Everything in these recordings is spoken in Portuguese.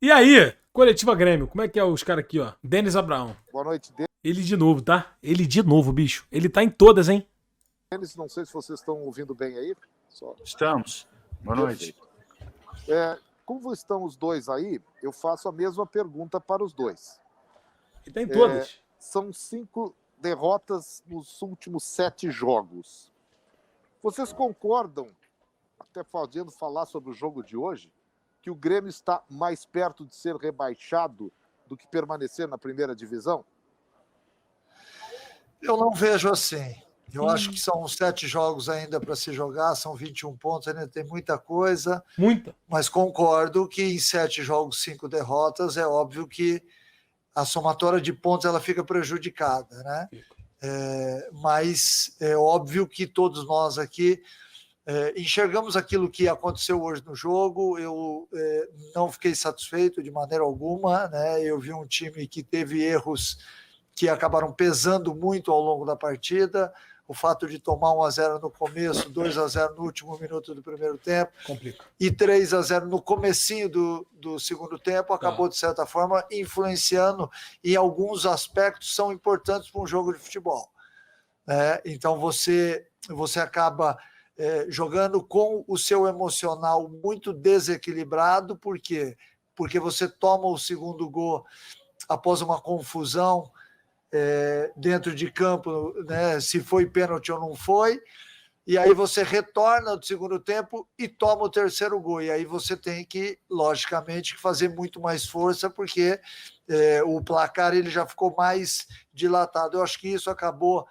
E aí, Coletiva Grêmio, como é que é os caras aqui, ó? Denis Abraão. Boa noite, Ele de novo, tá? Ele de novo, bicho. Ele tá em todas, hein? Denis. Não sei se vocês estão ouvindo bem aí. Estamos. Boa noite. Como estão os dois aí, eu faço a mesma pergunta para os dois. Ele tá em todas. São 5 derrotas nos últimos 7 jogos. Vocês concordam, até podendo falar sobre o jogo de hoje, que o Grêmio está mais perto de ser rebaixado do que permanecer na primeira divisão? Eu não vejo assim. Eu acho que são 7 jogos ainda para se jogar, são 21 pontos, ainda tem muita coisa. Muita. Mas concordo que em 7 jogos, 5 derrotas, é óbvio que a somatória de pontos ela fica prejudicada, né? Mas é óbvio que todos nós aqui enxergamos aquilo que aconteceu hoje no jogo. Eu não fiquei satisfeito de maneira alguma, né? Eu vi um time que teve erros que acabaram pesando muito ao longo da partida. O fato de tomar 1-0 no começo, 2-0 no último minuto do primeiro tempo, complica, e 3-0 no comecinho do segundo tempo, acabou, de certa forma, influenciando em alguns aspectos que são importantes para um jogo de futebol. Então, você acaba jogando com o seu emocional muito desequilibrado. Por quê? Porque você toma o segundo gol após uma confusão dentro de campo, né, se foi pênalti ou não foi, e aí você retorna do segundo tempo e toma o terceiro gol, e aí você tem que, logicamente, fazer muito mais força, porque o placar ele já ficou mais dilatado. Eu acho que isso acabou...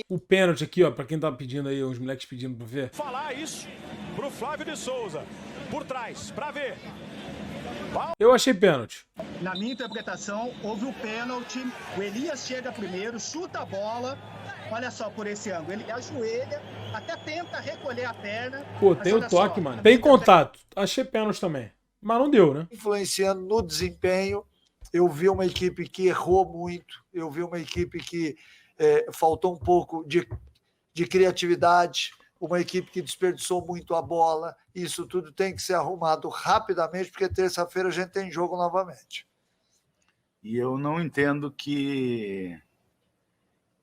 O pênalti aqui, ó, para quem tá pedindo aí, os moleques pedindo para ver. Falar isso pro Flávio de Souza, por trás, para ver. Eu achei pênalti. Na minha interpretação, houve o pênalti. O Elias chega primeiro, chuta a bola. Olha só por esse ângulo. Ele ajoelha, até tenta recolher a perna. Pô, tem o toque, mano. Tem contato. Achei pênalti também. Mas não deu, né? Influenciando no desempenho. Eu vi uma equipe que errou muito. Eu vi uma equipe que faltou um pouco de criatividade. Uma equipe que desperdiçou muito a bola. Isso tudo tem que ser arrumado rapidamente, porque terça-feira a gente tem jogo novamente. E eu não entendo que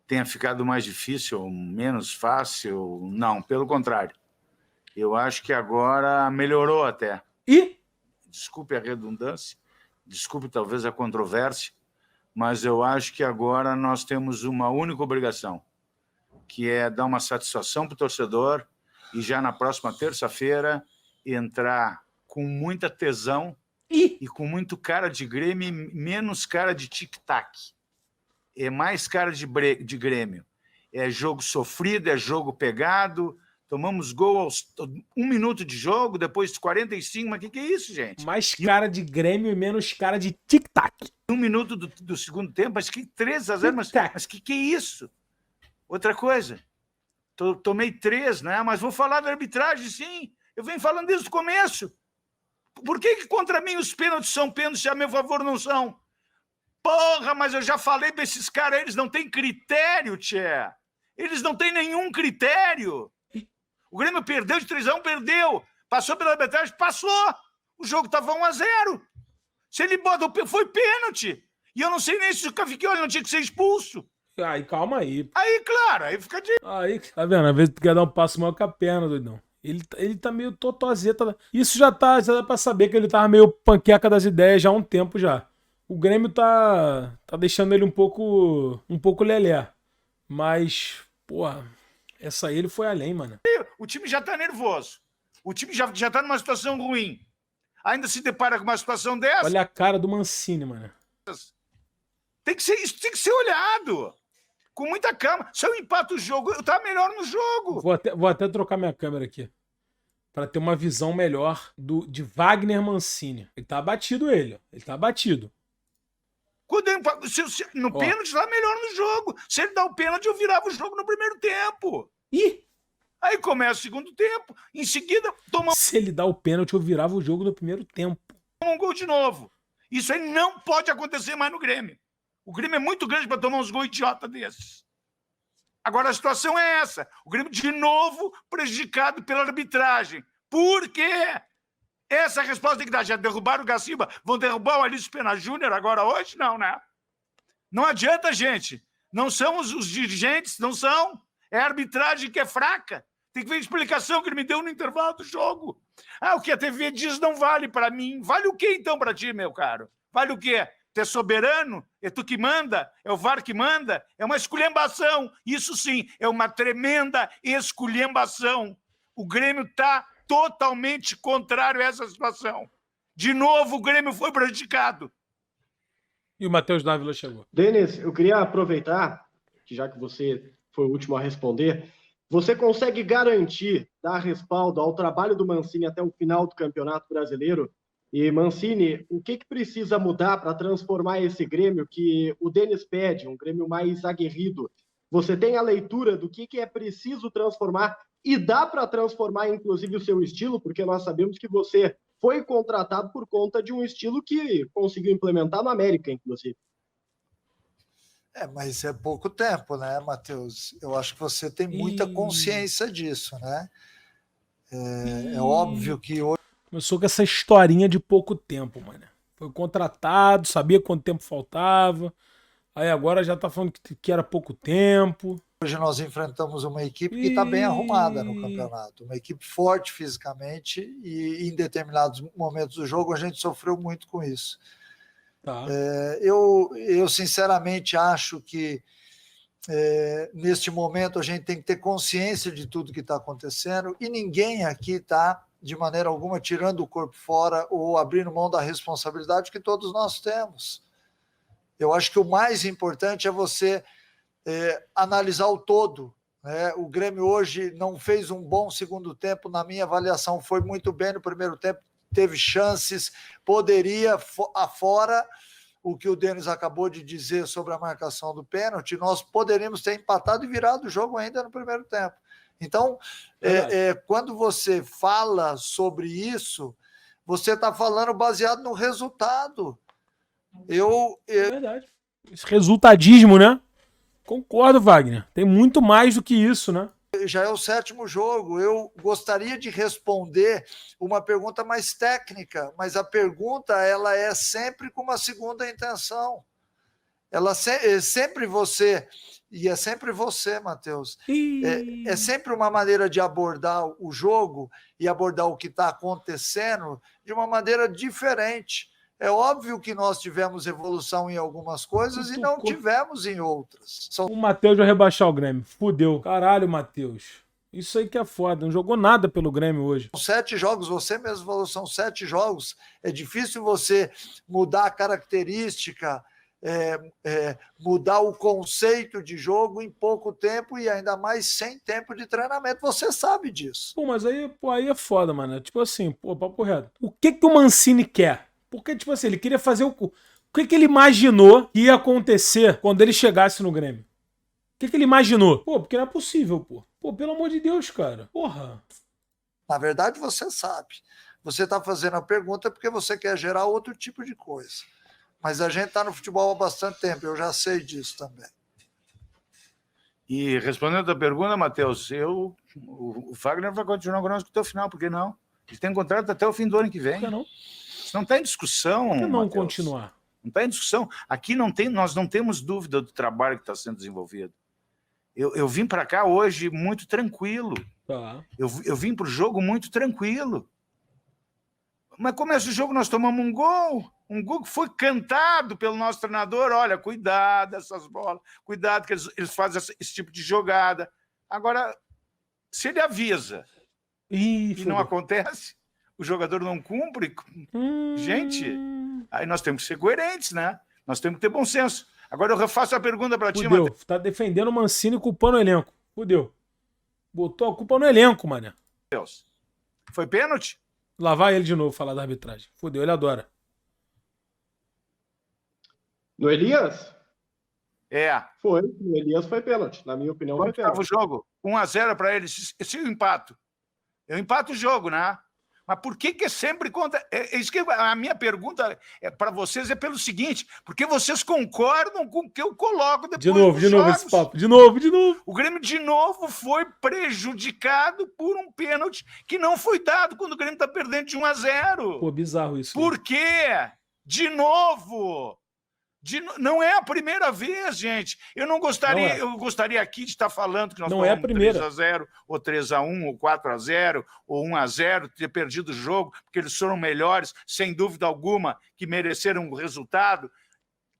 tenha ficado mais difícil, menos fácil. Não, pelo contrário. Eu acho que agora melhorou até. E? Desculpe a redundância, desculpe talvez a controvérsia, mas eu acho que agora nós temos uma única obrigação, que é dar uma satisfação para o torcedor e já na próxima terça-feira entrar com muita tesão e com muito cara de Grêmio e menos cara de tic-tac. É mais cara de Grêmio. É jogo sofrido, é jogo pegado. Tomamos gol aos 1 minuto de jogo, depois de 45. Mas o que é isso, gente? Mais cara de Grêmio e menos cara de tic-tac. 1 minuto do segundo tempo, mas que 3-0. Mas que é isso? Outra coisa, tomei 3, né? Mas vou falar da arbitragem, sim. Eu venho falando desde o começo. Por que contra mim os pênaltis são pênaltis e a meu favor não são? Porra, mas eu já falei para esses caras, eles não têm critério, tchê. Eles não têm nenhum critério. O Grêmio perdeu de 3-1, perdeu. Passou pela arbitragem, passou. O jogo estava 1-0. Se ele bota, foi pênalti. E eu não sei nem se o Cavicchioli não tinha que ser expulso. Aí, calma aí. Aí, claro, aí fica de... Aí, tá vendo? Às vezes tu quer dar um passo maior com a perna, doidão. Ele tá meio totozeta. Isso já dá pra saber que ele tava meio panqueca das ideias já há um tempo já. O Grêmio tá deixando ele um pouco lelé. Mas, porra, essa aí ele foi além, mano. O time já tá nervoso. O time já tá numa situação ruim. Ainda se depara com uma situação dessa. Olha a cara do Mancini, mano. Isso tem que ser olhado. Com muita calma. Se eu empato o jogo, eu tava melhor no jogo. Vou até trocar minha câmera aqui. Pra ter uma visão melhor de Wagner Mancini. Ele tá abatido, ele. Ele tá abatido. No pênalti, tá melhor no jogo. Se ele dá o pênalti, eu virava o jogo no primeiro tempo. Ih! Aí começa o segundo tempo. Em seguida, toma... Se ele dá o pênalti, eu virava o jogo no primeiro tempo. Um gol de novo. Isso aí não pode acontecer mais no Grêmio. O Grêmio é muito grande para tomar uns gols idiota desses. Agora a situação é essa. O Grêmio de novo prejudicado pela arbitragem. Por quê? Essa é a resposta tem que dar. Já derrubaram o Gaciba, vão derrubar o Alício Pena Júnior agora hoje? Não, né? Não adianta, gente. Não são os dirigentes, não são. É a arbitragem que é fraca. Tem que ver a explicação que ele me deu no intervalo do jogo. Ah, o que a TV diz não vale para mim. Vale o quê, então, para ti, meu caro? Vale o quê? Tu é soberano? É tu que manda? É o VAR que manda? É uma esculhambação. Isso sim, é uma tremenda esculhambação. O Grêmio está totalmente contrário a essa situação. De novo, o Grêmio foi prejudicado. E o Matheus Dávila chegou. Denis, eu queria aproveitar, que já que você foi o último a responder, você consegue garantir, dar respaldo ao trabalho do Mancini até o final do Campeonato Brasileiro? E, Mancini, o que precisa mudar para transformar esse Grêmio que o Denis pede, um Grêmio mais aguerrido? Você tem a leitura do que é preciso transformar e dá para transformar, inclusive, o seu estilo? Porque nós sabemos que você foi contratado por conta de um estilo que conseguiu implementar no América, inclusive. Mas é pouco tempo, né, Matheus? Eu acho que você tem muita consciência disso, né? É óbvio que hoje... Começou com essa historinha de pouco tempo, mano. Foi contratado, sabia quanto tempo faltava. Aí agora já tá falando que era pouco tempo. Hoje nós enfrentamos uma equipe que está bem arrumada no campeonato. Uma equipe forte fisicamente e em determinados momentos do jogo a gente sofreu muito com isso. Tá. Eu sinceramente acho que neste momento a gente tem que ter consciência de tudo que está acontecendo e ninguém aqui está, de maneira alguma, tirando o corpo fora ou abrindo mão da responsabilidade que todos nós temos. Eu acho que o mais importante é você analisar o todo, né? O Grêmio hoje não fez um bom segundo tempo, na minha avaliação foi muito bem no primeiro tempo, teve chances, poderia, afora o que o Denis acabou de dizer sobre a marcação do pênalti, nós poderíamos ter empatado e virado o jogo ainda no primeiro tempo. Então, quando você fala sobre isso, você está falando baseado no resultado. É verdade. Esse resultadismo, né? Concordo, Wagner. Tem muito mais do que isso, né? Já é o 7º jogo. Eu gostaria de responder uma pergunta mais técnica, mas a pergunta ela é sempre com uma segunda intenção. Ela sempre você, e é sempre você, Matheus. É sempre uma maneira de abordar o jogo e abordar o que está acontecendo de uma maneira diferente. É óbvio que nós tivemos evolução em algumas coisas e não tivemos em outras. O Matheus vai rebaixar o Grêmio. Fudeu. Caralho, Matheus. Isso aí que é foda. Não jogou nada pelo Grêmio hoje. São 7 jogos, você mesmo falou, são 7 jogos. É difícil você mudar a característica, mudar o conceito de jogo em pouco tempo e ainda mais sem tempo de treinamento. Você sabe disso. Pô, mas aí é foda, mano. Tipo assim, papo reto. O que o Mancini quer? Porque, tipo assim, ele queria fazer o que ele imaginou que ia acontecer quando ele chegasse no Grêmio? O que ele imaginou? Pô, porque não é possível, pô. Pô, pelo amor de Deus, cara. Porra. Na verdade, você sabe. Você tá fazendo a pergunta porque você quer gerar outro tipo de coisa. Mas a gente tá no futebol há bastante tempo, eu já sei disso também. E respondendo a pergunta, Matheus, o Wagner vai continuar conosco até o final, por que não? Ele tem contrato até o fim do ano que vem. Por que não? Isso não está em discussão, Por que não Matheus? continuar? Não está em discussão. Aqui nós não temos dúvida do trabalho que está sendo desenvolvido. Eu vim para cá hoje muito tranquilo. Tá. Eu vim para o jogo muito tranquilo. Mas começa o jogo, nós tomamos um gol que foi cantado pelo nosso treinador. Olha, cuidado dessas bolas, cuidado que eles fazem esse tipo de jogada. Agora, se ele avisa e não acontece, o jogador não cumpre, gente, aí nós temos que ser coerentes, né? Nós temos que ter bom senso. Agora eu refaço a pergunta para ti, Matheus. Tá defendendo o Mancini e culpando o elenco. Fudeu. Botou a culpa no elenco, mané. Foi pênalti? Lá vai ele de novo falar da arbitragem. Fudeu, ele adora. No Elias? Foi. No Elias foi pênalti. Na minha opinião, Quanto foi pênalti. estava o jogo? 1-0 para eles. Se eu empato. Eu empato o jogo, né? Mas por que é sempre contra? Isso que a minha pergunta para vocês é pelo seguinte, porque vocês concordam com o que eu coloco depois de novo esse papo. De novo. O Grêmio, de novo, foi prejudicado por um pênalti que não foi dado quando o Grêmio está perdendo de 1-0. Pô, bizarro isso. Por quê? De novo. Não é a primeira vez, gente. Eu não gostaria, eu gostaria aqui de estar falando que nós não é a primeira. 3-0, ou 3-1, ou 4-0, ou 1-0, ter perdido o jogo, porque eles foram melhores, sem dúvida alguma, que mereceram o resultado.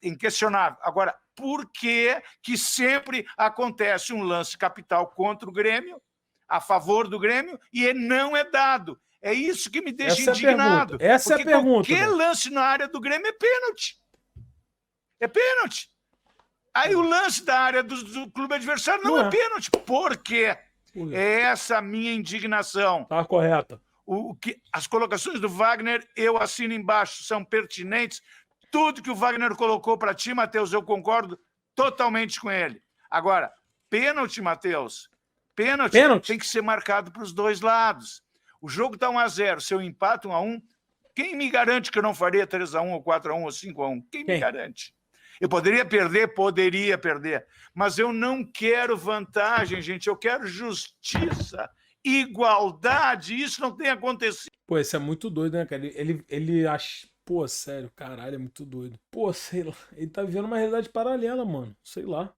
Inquestionável. Agora, por que sempre acontece um lance capital contra o Grêmio, a favor do Grêmio, e ele não é dado? É isso que me deixa indignado. Essa é a pergunta. Qualquer lance na área do Grêmio é pênalti. É pênalti. Aí o lance da área do clube adversário não é pênalti. Por quê? É essa a minha indignação. Tá correta. As colocações do Wagner, eu assino embaixo, são pertinentes. Tudo que o Wagner colocou para ti, Matheus, eu concordo totalmente com ele. Agora, pênalti, Matheus, pênalti tem que ser marcado para os dois lados. O jogo está 1-0, se eu empato 1-1, quem me garante que eu não faria 3-1, ou 4-1, ou 5-1? Quem me garante? Eu poderia perder, mas eu não quero vantagem, gente, eu quero justiça, igualdade, isso não tem acontecido. Pô, isso é muito doido, né, cara? Ele acha... Pô, sério, caralho, é muito doido. Pô, sei lá, ele tá vivendo uma realidade paralela, mano, sei lá.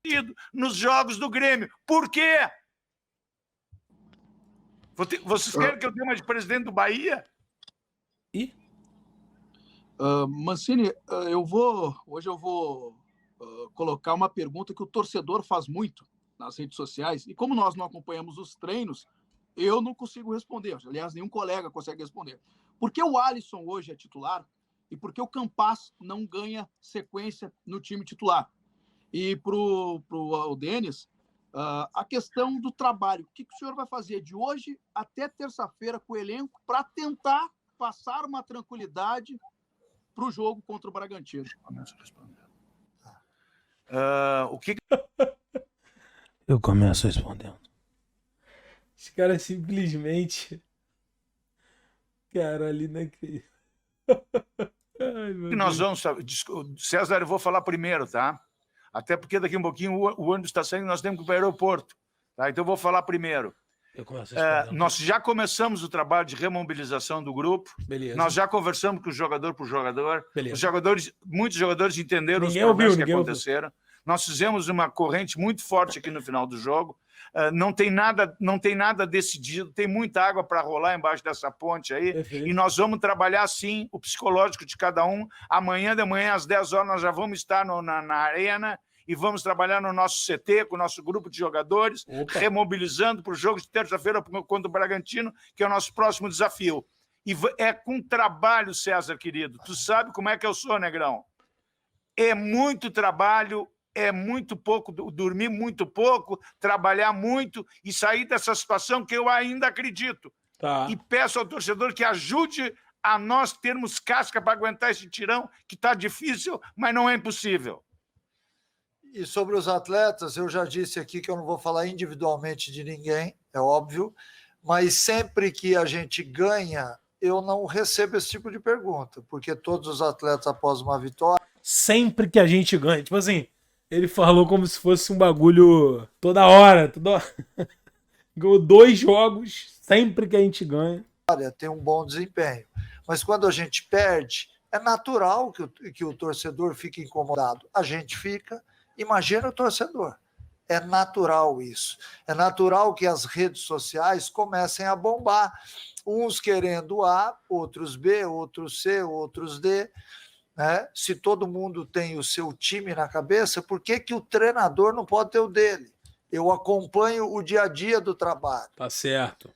Nos jogos do Grêmio, por quê? Vocês querem que eu dê uma de presidente do Bahia? Ih? Mancini, hoje eu vou colocar uma pergunta que o torcedor faz muito nas redes sociais, e como nós não acompanhamos os treinos, eu não consigo responder. Aliás, nenhum colega consegue responder. Por que o Alisson hoje é titular e por que o Campas não ganha sequência no time titular? E para o Denis, a questão do trabalho. O que o senhor vai fazer de hoje até terça-feira com o elenco para tentar passar uma tranquilidade para o jogo contra o Bragantino? Eu começo respondendo. Os caras simplesmente... Caralho, não é que... Nós vamos... César, eu vou falar primeiro, tá? Até porque daqui um pouquinho o ônibus está saindo, nós temos que ir para o aeroporto. Tá? Então eu vou falar primeiro. Nós já começamos o trabalho de remobilização do grupo. Beleza. Nós já conversamos com o jogador por jogador. Beleza. Muitos jogadores entenderam os problemas que aconteceram. Nós fizemos uma corrente muito forte aqui no final do jogo. Não tem nada decidido, tem muita água para rolar embaixo dessa ponte aí. Perfeito. E nós vamos trabalhar, sim, o psicológico de cada um. Amanhã de manhã, às 10 horas, nós já vamos estar na arena e vamos trabalhar no nosso CT, com o nosso grupo de jogadores, remobilizando para o jogo de terça-feira contra o Bragantino, que é o nosso próximo desafio. E é com trabalho, César, querido. Tu sabe como é que eu sou, Negrão? É muito trabalho, é muito pouco, dormir muito pouco, trabalhar muito e sair dessa situação que eu ainda acredito. Tá. E peço ao torcedor que ajude a nós termos casca para aguentar esse tirão, que está difícil, mas não é impossível. E sobre os atletas, eu já disse aqui que eu não vou falar individualmente de ninguém, é óbvio, mas sempre que a gente ganha, eu não recebo esse tipo de pergunta, porque todos os atletas, após uma vitória... Sempre que a gente ganha, tipo assim, ele falou como se fosse um bagulho toda hora. Ganhou 2 jogos, sempre que a gente ganha. Tem um bom desempenho. Mas quando a gente perde, é natural que o torcedor fique incomodado. A gente fica... Imagina o torcedor. É natural isso. É natural que as redes sociais comecem a bombar. Uns querendo A, outros B, outros C, outros D. Né? Se todo mundo tem o seu time na cabeça, por que o treinador não pode ter o dele? Eu acompanho o dia a dia do trabalho. Tá certo.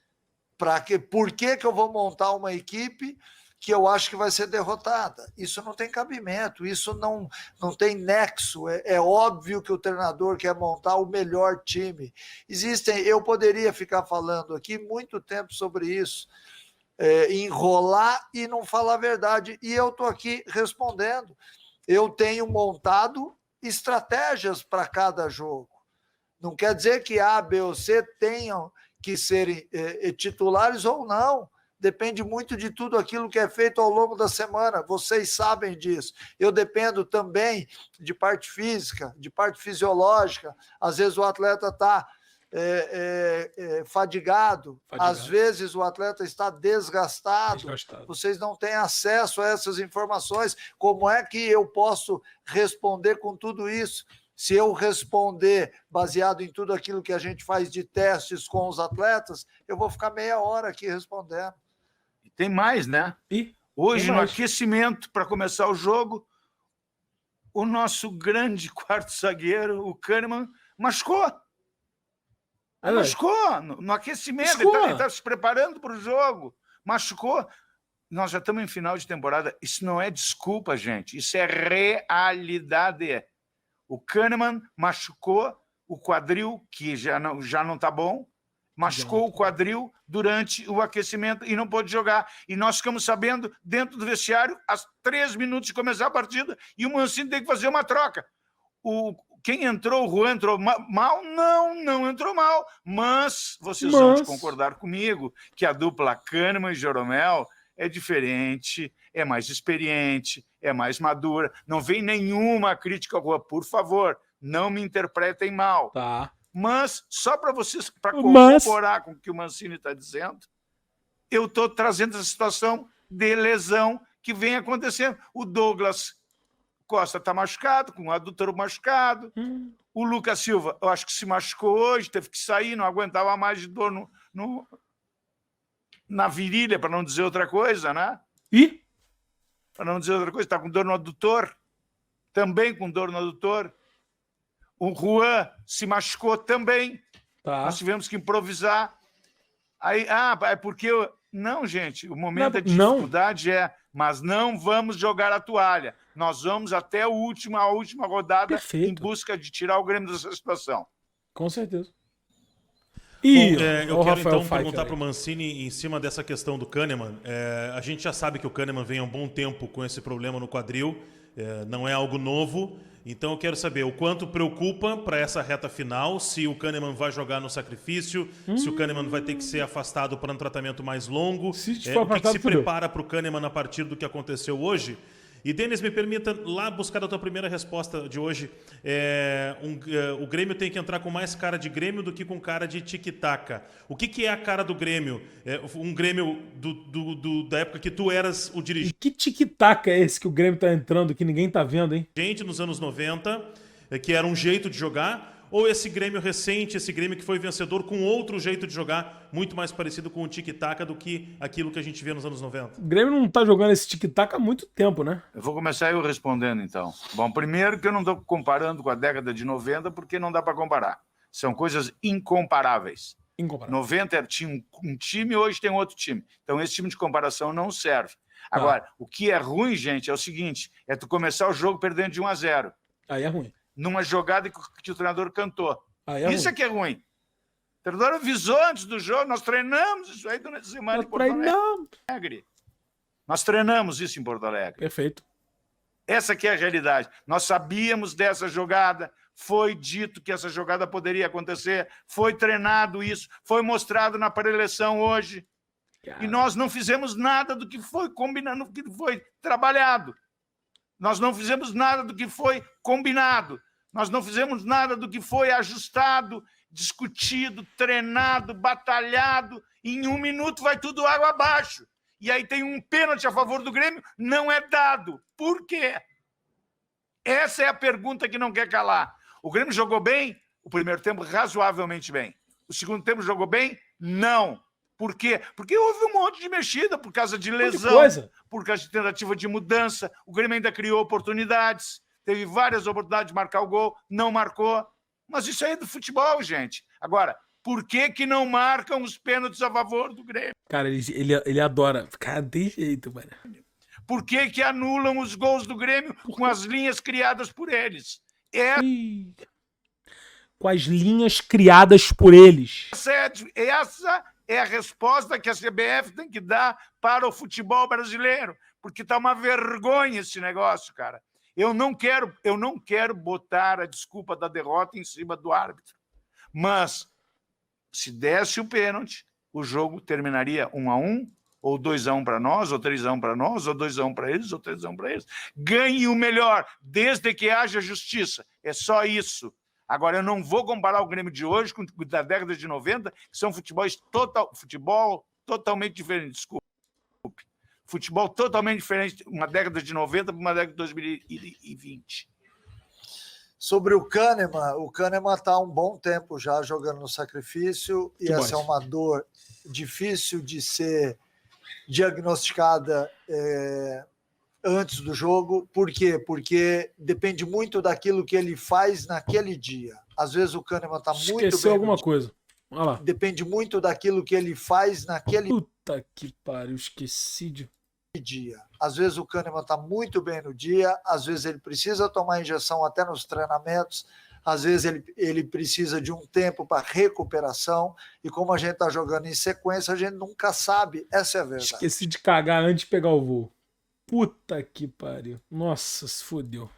Por que eu vou montar uma equipe que eu acho que vai ser derrotada? Isso não tem cabimento, isso não tem nexo. É óbvio que o treinador quer montar o melhor time. Eu poderia ficar falando aqui muito tempo sobre isso, enrolar e não falar a verdade. E eu estou aqui respondendo. Eu tenho montado estratégias para cada jogo. Não quer dizer que A, B ou C tenham que serem titulares ou não. depende muito de tudo aquilo que é feito ao longo da semana. Vocês sabem disso. Eu dependo também de parte física, de parte fisiológica. Às vezes o atleta está fadigado, às vezes o atleta está desgastado. Vocês não têm acesso a essas informações. Como é que eu posso responder com tudo isso? Se eu responder baseado em tudo aquilo que a gente faz de testes com os atletas, eu vou ficar meia hora aqui respondendo. E tem mais, né? Hoje, no aquecimento, para começar o jogo, o nosso grande quarto zagueiro, o Kahneman, machucou. Machucou no aquecimento, ele estava se preparando para o jogo, machucou. Nós já estamos em final de temporada. Isso não é desculpa, gente. Isso é realidade. O Kahneman machucou o quadril, que já não está bom, machucou o quadril durante o aquecimento e não pôde jogar. E nós ficamos sabendo, dentro do vestiário, às 3 minutos de começar a partida, e o Mancini tem que fazer uma troca. Quem entrou, o Juan entrou mal? Não entrou mal. Mas vocês vão concordar comigo que a dupla Kahneman e Jeromel é diferente, é mais experiente, é mais madura. Não vem nenhuma crítica ao Juan, por favor, não me interpretem mal. Tá. Mas, só para vocês, para corroborar com o que o Mancini está dizendo, eu estou trazendo essa situação de lesão que vem acontecendo. O Douglas Costa está machucado, com o adutor machucado. O Lucas Silva, eu acho que se machucou hoje, teve que sair, não aguentava mais de dor na virilha, para não dizer outra coisa, né? Para não dizer outra coisa, está com dor no adutor, também com dor no adutor. O Juan se machucou também. Nós tivemos que improvisar. Aí, é porque... Não, gente, o momento da dificuldade mas não vamos jogar a toalha. Nós vamos até a última rodada em busca de tirar o Grêmio dessa situação. Com certeza. Eu quero então perguntar para o Mancini em cima dessa questão do Kahneman. A gente já sabe que o Kahneman vem há um bom tempo com esse problema no quadril, não é algo novo. Então eu quero saber o quanto preocupa para essa reta final, se o Kahneman vai jogar no sacrifício, se o Kahneman vai ter que ser afastado para um tratamento mais longo, o que se prepara para o Kahneman a partir do que aconteceu hoje. E, Denis, me permita lá buscar a tua primeira resposta de hoje. O Grêmio tem que entrar com mais cara de Grêmio do que com cara de tic-tac. O que é a cara do Grêmio? Um Grêmio da época que tu eras o dirigente. E que tic-tac é esse que o Grêmio tá entrando, que ninguém tá vendo, hein? Gente, nos anos 90, que era um jeito de jogar, ou esse Grêmio recente, esse Grêmio que foi vencedor com outro jeito de jogar, muito mais parecido com o tic-tac do que aquilo que a gente vê nos anos 90? O Grêmio não tá jogando esse tic-tac há muito tempo, né? Eu vou começar eu respondendo, então. Bom, primeiro que eu não estou comparando com a década de 90, porque não dá para comparar. São coisas incomparáveis. 90 tinha um time, hoje tem outro time. Então, esse time de comparação não serve. Agora, o que é ruim, gente, é o seguinte, é tu começar o jogo perdendo de 1-0. Aí é ruim. Numa jogada que o treinador cantou. Isso ruim. é que é ruim. O treinador avisou antes do jogo, nós treinamos isso aí durante a semana em Porto Alegre. Nós treinamos isso em Porto Alegre. Perfeito. Essa que é a realidade. Nós sabíamos dessa jogada, foi dito que essa jogada poderia acontecer, foi treinado isso, foi mostrado na pré-eleição hoje. E nós não fizemos nada do que foi combinado, do que foi trabalhado. Nós não fizemos nada do que foi combinado. Nós não fizemos nada do que foi ajustado, discutido, treinado, batalhado. Em 1 minuto vai tudo água abaixo. E aí tem um pênalti a favor do Grêmio, não é dado. Por quê? Essa é a pergunta que não quer calar. O Grêmio jogou bem, o primeiro tempo razoavelmente bem. O segundo tempo jogou bem? Não. Por quê? Porque houve um monte de mexida por causa de lesão, por causa de tentativa de mudança. O Grêmio ainda criou oportunidades, teve várias oportunidades de marcar o gol, não marcou. Mas isso aí é do futebol, gente. Agora, por que não marcam os pênaltis a favor do Grêmio? Cara, ele adora. Cara, tem jeito, mano. Por que anulam os gols do Grêmio com as linhas criadas por eles? Com as linhas criadas por eles. Essa é a resposta que a CBF tem que dar para o futebol brasileiro, porque está uma vergonha esse negócio, cara. Eu não quero botar a desculpa da derrota em cima do árbitro, mas se desse o pênalti, o jogo terminaria 1-1 Ou 2-1 para nós, ou 3-1 para nós, ou 2-1 para eles, ou 3-1 para eles. Ganhe o melhor, desde que haja justiça. É só isso. Agora, eu não vou comparar o Grêmio de hoje com o da década de 90, que são futebol totalmente diferente. Desculpe. Futebol totalmente diferente, uma década de 90 para uma década de 2020. Sobre o Kahneman está há um bom tempo já jogando no sacrifício, e essa é uma dor difícil de ser diagnosticada antes do jogo. Por quê? Porque depende muito daquilo que ele faz naquele dia. Às vezes o Kahneman está muito bem. Esqueceu alguma coisa. Olha lá. Depende muito daquilo que ele faz naquele Puta que pariu, esqueci de... dia. Às vezes o Kahneman está muito bem no dia, às vezes ele precisa tomar injeção até nos treinamentos, às vezes ele precisa de um tempo para recuperação, e como a gente está jogando em sequência, a gente nunca sabe. Essa é a verdade. Esqueci de cagar antes de pegar o voo. Puta que pariu. Nossa, se fodeu.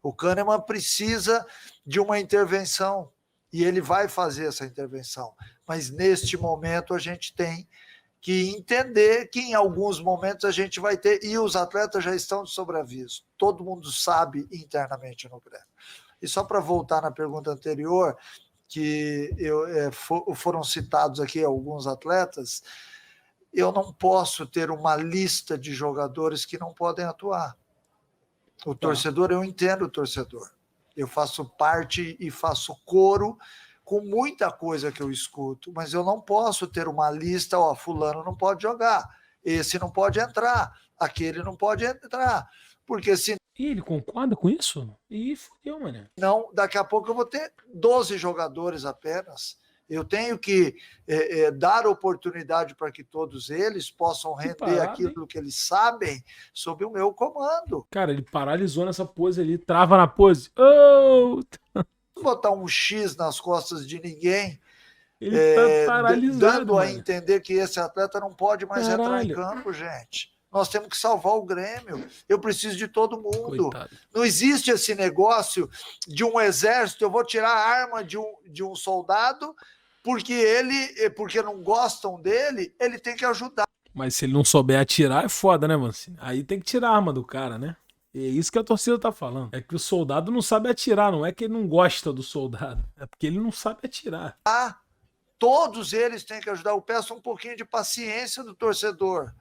O Kahneman precisa de uma intervenção, e ele vai fazer essa intervenção. Mas neste momento a gente tem que entender que em alguns momentos a gente vai ter, e os atletas já estão de sobreaviso. Todo mundo sabe internamente no Grêmio. E só para voltar na pergunta anterior, que foram citados aqui alguns atletas, eu não posso ter uma lista de jogadores que não podem atuar. O torcedor, eu entendo o torcedor. Eu faço parte e faço coro com muita coisa que eu escuto, mas eu não posso ter uma lista, fulano não pode jogar, esse não pode entrar, aquele não pode entrar, porque senão... E ele concorda com isso? Ih, fodeu, mano. Não, daqui a pouco eu vou ter 12 jogadores apenas. Eu tenho que dar oportunidade para que todos eles possam render aquilo que eles sabem sob o meu comando. Cara, ele paralisou nessa pose ali, trava na pose. Oh! Botar um X nas costas de ninguém, ele tá paralisado, dando a mano. entender que esse atleta não pode mais entrar em campo, gente. Nós temos que salvar o Grêmio. Eu preciso de todo mundo. Coitado. Não existe esse negócio de um exército, eu vou tirar a arma de um soldado porque não gostam dele, ele tem que ajudar. Mas se ele não souber atirar, é foda, né, mano? Aí tem que tirar a arma do cara, né? É isso que a torcida tá falando. É que o soldado não sabe atirar, não é que ele não gosta do soldado. É porque ele não sabe atirar. Todos eles têm que ajudar. Eu peço um pouquinho de paciência do torcedor.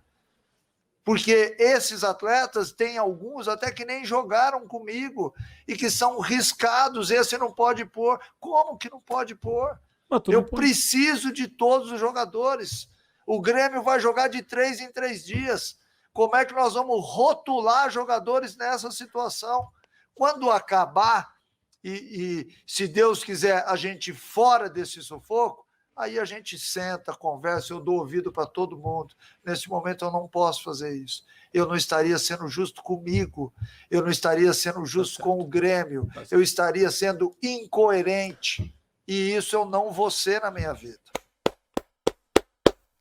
Porque esses atletas, tem alguns até que nem jogaram comigo e que são riscados. Esse não pode pôr. Como que não pode pôr? Eu preciso de todos os jogadores. O Grêmio vai jogar de 3 em 3 dias. Como é que nós vamos rotular jogadores nessa situação? Quando acabar, e se Deus quiser, a gente fora desse sufoco, aí a gente senta, conversa, eu dou ouvido para todo mundo. Nesse momento eu não posso fazer isso. Eu não estaria sendo justo comigo, eu não estaria sendo justo com o Grêmio, eu estaria sendo incoerente. E isso eu não vou ser na minha vida.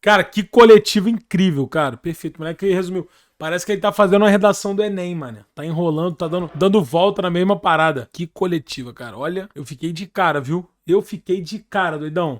Cara, que coletivo incrível, cara. Perfeito. O moleque resumiu. Parece que ele tá fazendo uma redação do Enem, mano. Tá enrolando, tá dando volta na mesma parada. Que coletiva, cara. Olha, eu fiquei de cara, viu? Eu fiquei de cara, doidão.